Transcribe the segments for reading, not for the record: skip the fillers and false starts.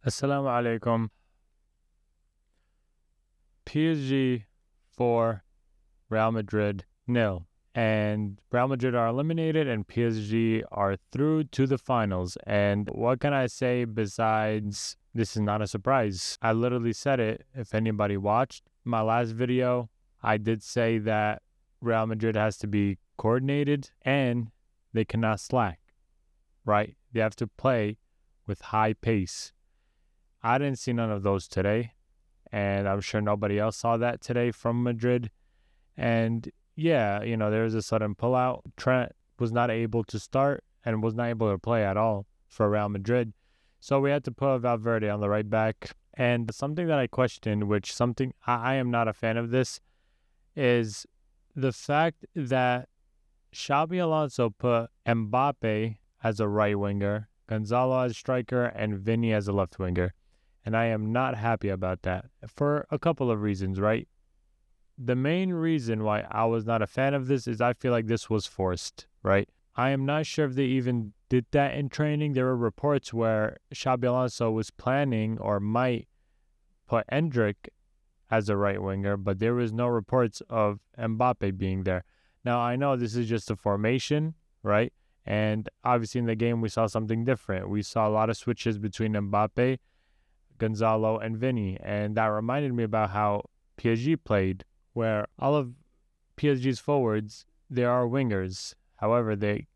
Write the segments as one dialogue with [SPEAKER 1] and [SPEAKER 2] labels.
[SPEAKER 1] Assalamu alaikum. PSG 4, Real Madrid 0. And Real Madrid are eliminated and PSG are through to the finals. And what can I say besides this is not a surprise? I literally said it. If anybody watched my last video, I did say that Real Madrid has to be coordinated and they cannot slack, right? They have to play with high pace. I didn't see none of those today, and I'm sure nobody else saw that today from Madrid. And yeah, there was a sudden pullout. Trent was not able to start and was not able to play at all for Real Madrid. So we had to put Valverde on the right back. And something that I questioned, which something I am not a fan of this, is the fact that Xabi Alonso put Mbappe as a right winger, Gonzalo as striker, and Vini as a left winger. And I am not happy about that for a couple of reasons, right? The main reason why I was not a fan of this is I feel like this was forced, right? I am not sure if they even did that in training. There were reports where Xabi Alonso was planning or might put Endrick as a right winger, but there was no reports of Mbappe being there. Now, I know this is just a formation, right? And obviously in the game, we saw something different. We saw a lot of switches between Mbappe, Gonzalo, and Vini. And that reminded me about how PSG played, where all of PSG's forwards, they are wingers. However, they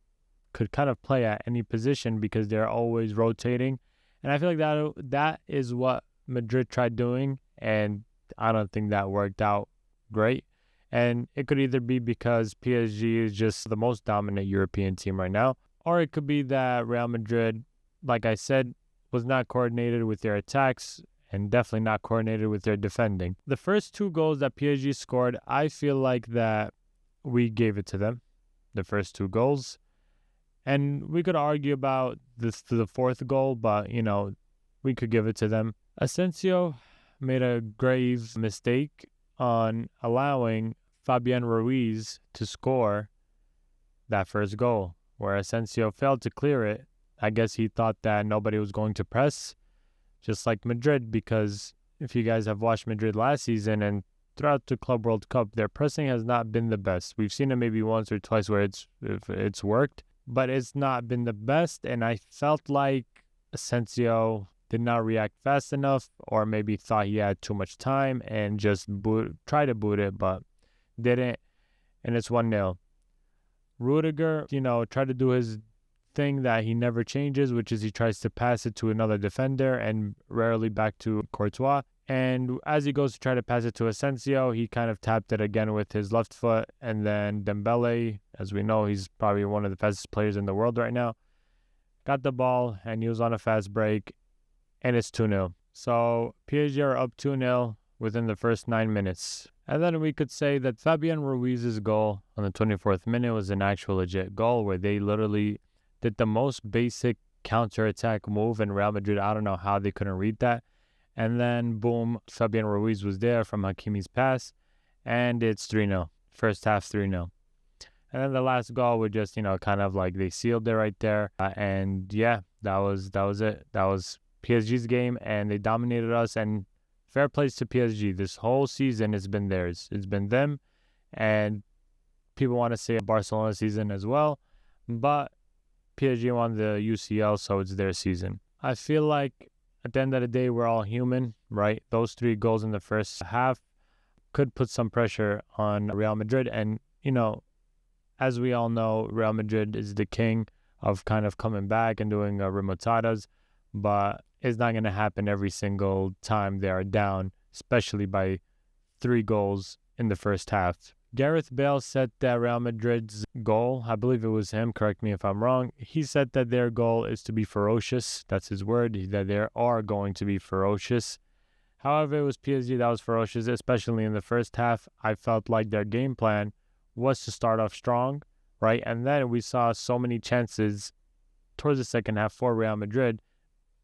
[SPEAKER 1] could kind of play at any position because they're always rotating. And I feel like that is what Madrid tried doing, and I don't think that worked out great. And it could either be because PSG is just the most dominant European team right now, or it could be that Real Madrid, like I said, was not coordinated with their attacks and definitely not coordinated with their defending. The first two goals that PSG scored, I feel like that we gave it to them, the first two goals. And we could argue about the fourth goal, but, we could give it to them. Asensio made a grave mistake on allowing Fabián Ruiz to score that first goal, where Asensio failed to clear it. I guess he thought that nobody was going to press, just like Madrid, because if you guys have watched Madrid last season and throughout the Club World Cup, their pressing has not been the best. We've seen it maybe once or twice where it's worked, but it's not been the best. And I felt like Asensio did not react fast enough, or maybe thought he had too much time and just tried to boot it, but didn't. And it's 1-0. Rudiger, tried to do his thing that he never changes, which is he tries to pass it to another defender and rarely back to Courtois. And as he goes to try to pass it to Asensio, he kind of tapped it again with his left foot. And then Dembélé, as we know, he's probably one of the fastest players in the world right now, got the ball and he was on a fast break, and it's 2-0. So PSG are up 2-0 within the first 9 minutes. And then we could say that Fabián Ruiz's goal on the 24th minute was an actual legit goal where they literally did the most basic counter-attack move in Real Madrid. I don't know how they couldn't read that. And then, boom, Fabián Ruiz was there from Hakimi's pass, and it's 3-0. First half, 3-0. And then the last goal was just, kind of like they sealed it right there. And yeah, that was it. That was PSG's game, and they dominated us. And fair plays to PSG. This whole season, it's been theirs. It's been them, and people want to say a Barcelona season as well. But PSG won the UCL, so it's their season. I feel like at the end of the day, we're all human, right? Those 3 goals in the first half could put some pressure on Real Madrid. And, as we all know, Real Madrid is the king of kind of coming back and doing remontadas, but it's not going to happen every single time they are down, especially by 3 goals in the first half. Gareth Bale said that Real Madrid's goal, I believe it was him, correct me if I'm wrong, he said that their goal is to be ferocious. That's his word, that they are going to be ferocious. However, it was PSG that was ferocious, especially in the first half. I felt like their game plan was to start off strong, right? And then we saw so many chances towards the second half for Real Madrid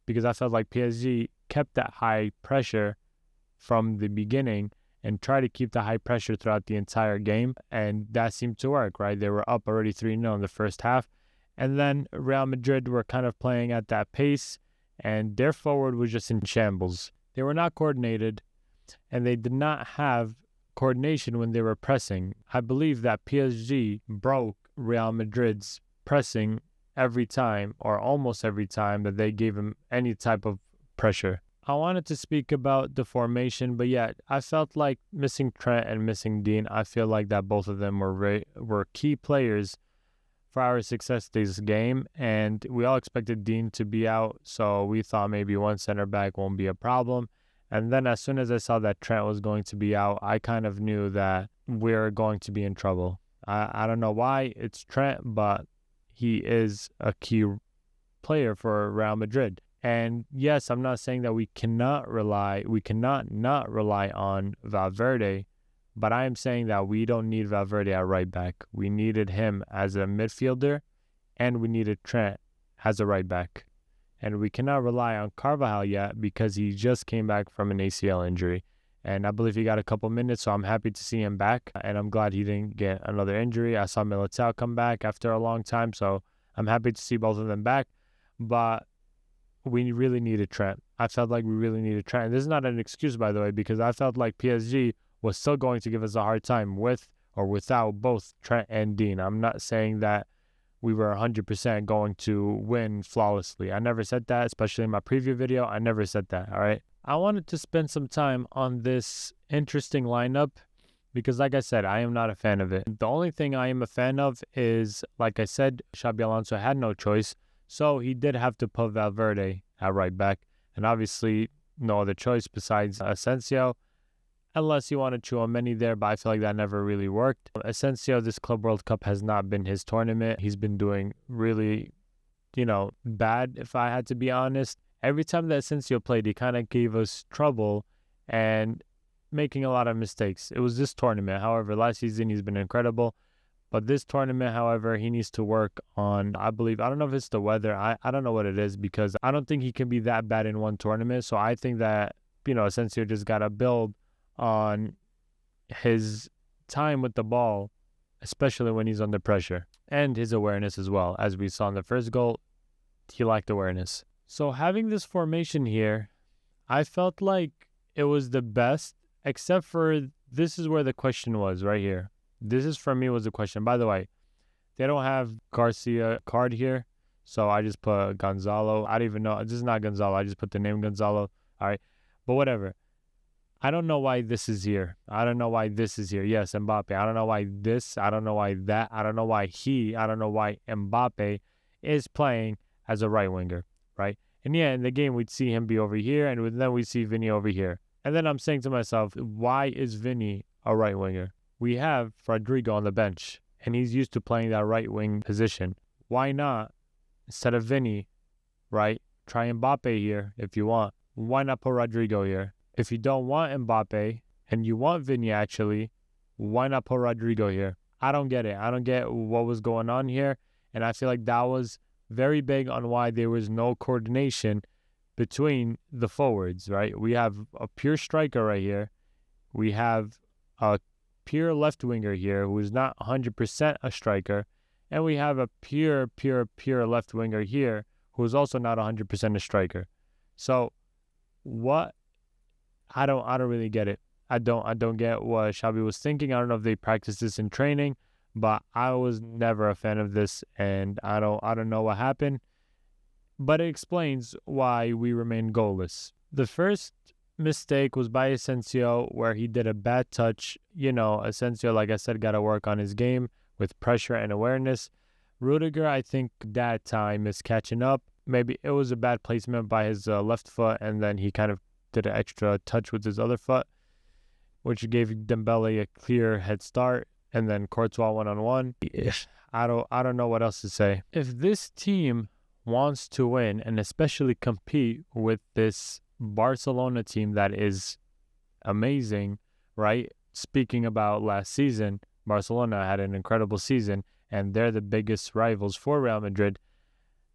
[SPEAKER 1] because I felt like PSG kept that high pressure from the beginning and try to keep the high pressure throughout the entire game. And that seemed to work, right? They were up already 3-0 in the first half. And then Real Madrid were kind of playing at that pace and their forward was just in shambles. They were not coordinated, and they did not have coordination when they were pressing. I believe that PSG broke Real Madrid's pressing every time, or almost every time, that they gave him any type of pressure. I wanted to speak about the formation, but yeah, I felt like missing Trent and missing Dean. I feel like that both of them were key players for our success this game, and we all expected Dean to be out, so we thought maybe one center back won't be a problem. And then as soon as I saw that Trent was going to be out, I kind of knew that we're going to be in trouble. I don't know why it's Trent, but he is a key player for Real Madrid. And yes, I'm not saying that we cannot not rely on Valverde, but I am saying that we don't need Valverde at right back. We needed him as a midfielder, and we needed Trent as a right back. And we cannot rely on Carvajal yet because he just came back from an ACL injury. And I believe he got a couple minutes, so I'm happy to see him back. And I'm glad he didn't get another injury. I saw Militao come back after a long time, so I'm happy to see both of them back. But we really needed Trent. I felt like we really needed Trent. And this is not an excuse, by the way, because I felt like PSG was still going to give us a hard time with or without both Trent and Dean. I'm not saying that we were 100% going to win flawlessly. I never said that, especially in my preview video. I never said that, all right? I wanted to spend some time on this interesting lineup because, like I said, I am not a fan of it. The only thing I am a fan of is, like I said, Xabi Alonso had no choice, so he did have to put Valverde at right back, and obviously no other choice besides Asensio, unless you want to Tchouaméni there, but I feel like that never really worked. Asensio, this Club World Cup has not been his tournament. He's been doing really, bad, if I had to be honest. Every time that Asensio played, he kind of gave us trouble and making a lot of mistakes. It was this tournament. However, last season he's been incredible. But this tournament, however, he needs to work on, I don't know if it's the weather. I don't know what it is because I don't think he can be that bad in one tournament. So I think that, Asensio just got to build on his time with the ball, especially when he's under pressure, and his awareness as well. As we saw in the first goal, he lacked awareness. So having this formation here, I felt like it was the best, except for this is where the question was right here. This is for me was the question. By the way, they don't have Garcia card here, so I just put Gonzalo. I don't even know. This is not Gonzalo. I just put the name Gonzalo. All right, but whatever. I don't know why this is here. I don't know why this is here. Yes, Mbappe. I don't know why this. I don't know why that. I don't know why I don't know why Mbappe is playing as a right winger, right? And yeah, in the game, we'd see him be over here, and then we'd see Vinny over here. And then I'm saying to myself, why is Vinny a right winger? We have Rodrigo on the bench, and he's used to playing that right wing position. Why not, instead of Vinny, right, try Mbappe here if you want. Why not put Rodrigo here? If you don't want Mbappe, and you want Vinny actually, why not put Rodrigo here? I don't get it. I don't get what was going on here, and I feel like that was very big on why there was no coordination between the forwards, right? We have a pure striker right here. We have a pure left winger here who is not 100% a striker. And we have a pure left winger here who is also not 100% a striker. So what? I don't really get it. I don't get what Xabi was thinking. I don't know if they practiced this in training, but I was never a fan of this, and I don't know what happened. But it explains why we remain goalless. The first mistake was by Asensio, where he did a bad touch. Asensio, like I said, got to work on his game with pressure and awareness. Rudiger, I think that time is catching up. Maybe it was a bad placement by his left foot, and then he kind of did an extra touch with his other foot, which gave Dembélé a clear head start, and then Courtois one-on-one. I don't know what else to say. If this team wants to win, and especially compete with this Barcelona team that is amazing, right? Speaking about last season, Barcelona had an incredible season, and they're the biggest rivals for Real Madrid.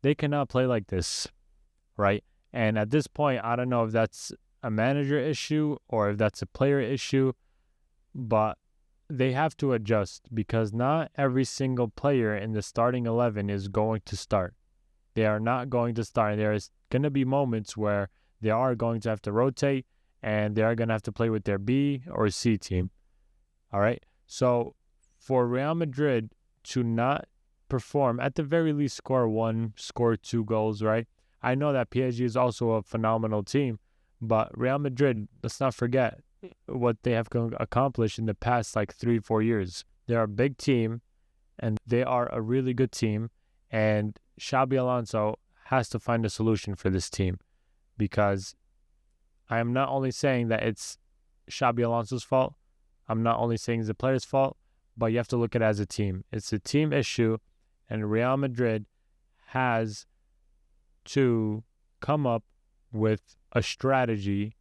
[SPEAKER 1] They cannot play like this, right? And at this point, I don't know if that's a manager issue or if that's a player issue, but they have to adjust because not every single player in the starting 11 is going to start. They are not going to start. There is going to be moments where they are going to have to rotate and they are going to have to play with their B or C team. All right. So for Real Madrid to not perform, at the very least score 1, score 2 goals, right? I know that PSG is also a phenomenal team, but Real Madrid, let's not forget what they have accomplished in the past 3-4 years. They're a big team and they are a really good team, and Xabi Alonso has to find a solution for this team, because I am not only saying that it's Xabi Alonso's fault, I'm not only saying it's the players' fault, but you have to look at it as a team. It's a team issue, and Real Madrid has to come up with a strategy,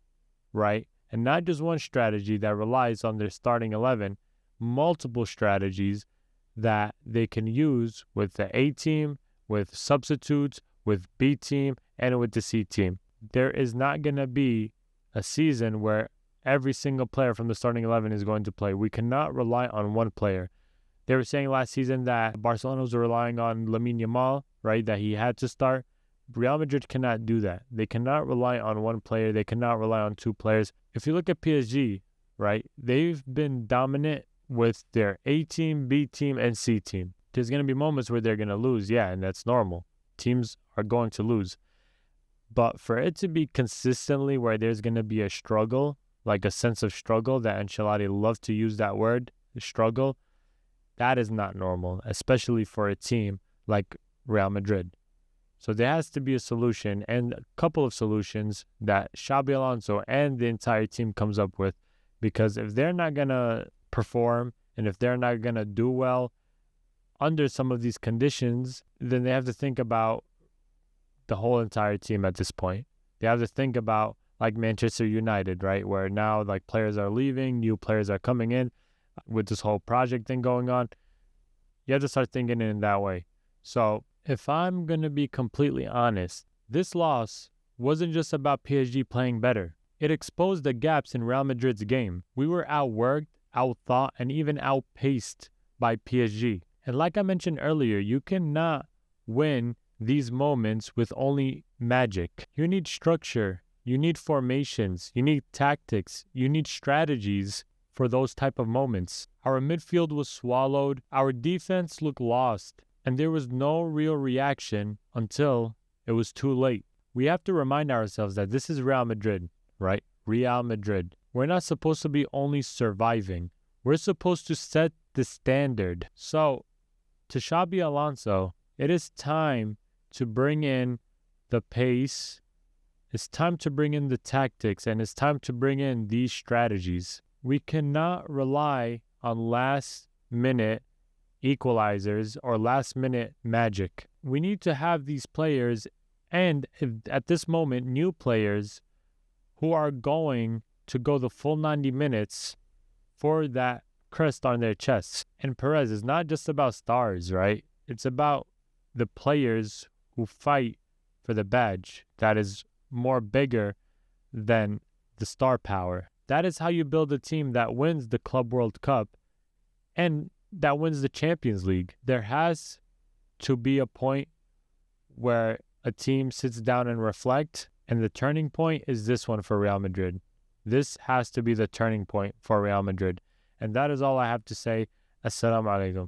[SPEAKER 1] right? And not just one strategy that relies on their starting 11, multiple strategies that they can use with the A team, with substitutes, with B team, and with the C team. There is not going to be a season where every single player from the starting 11 is going to play. We cannot rely on one player. They were saying last season that Barcelona was relying on Lamine Yamal, right, that he had to start. Real Madrid cannot do that. They cannot rely on one player. They cannot rely on 2 players. If you look at PSG, right, they've been dominant with their A team, B team, and C team. There's going to be moments where they're going to lose, yeah, and that's normal. Teams are going to lose. But for it to be consistently where there's going to be a struggle, like a sense of struggle, that Ancelotti loves to use that word, struggle, that is not normal, especially for a team like Real Madrid. So there has to be a solution, and a couple of solutions that Xabi Alonso and the entire team comes up with, because if they're not going to perform and if they're not going to do well under some of these conditions, then they have to think about the whole entire team at this point. They have to think about like Manchester United, right? Where now players are leaving, new players are coming in with this whole project thing going on. You have to start thinking in that way. So if I'm going to be completely honest, this loss wasn't just about PSG playing better. It exposed the gaps in Real Madrid's game. We were outworked, outthought, and even outpaced by PSG. And like I mentioned earlier, you cannot win these moments with only magic. You need structure. You need formations. You need tactics. You need strategies for those type of moments. Our midfield was swallowed. Our defense looked lost. And there was no real reaction until it was too late. We have to remind ourselves that this is Real Madrid, right? Real Madrid. We're not supposed to be only surviving. We're supposed to set the standard. So, to Xabi Alonso, it is time to bring in the pace. It's time to bring in the tactics, and it's time to bring in these strategies. We cannot rely on last-minute equalizers or last-minute magic. We need to have these players, and at this moment, new players who are going to go the full 90 minutes for that crest on their chests. And Perez is not just about stars, right? It's about the players who fight for the badge that is more bigger than the star power. That is how you build a team that wins the Club World Cup and that wins the Champions League. There has to be a point where a team sits down and reflect, and the turning point is this one for Real Madrid. This has to be the turning point for Real Madrid. And that is all I have to say. Assalamu alaikum.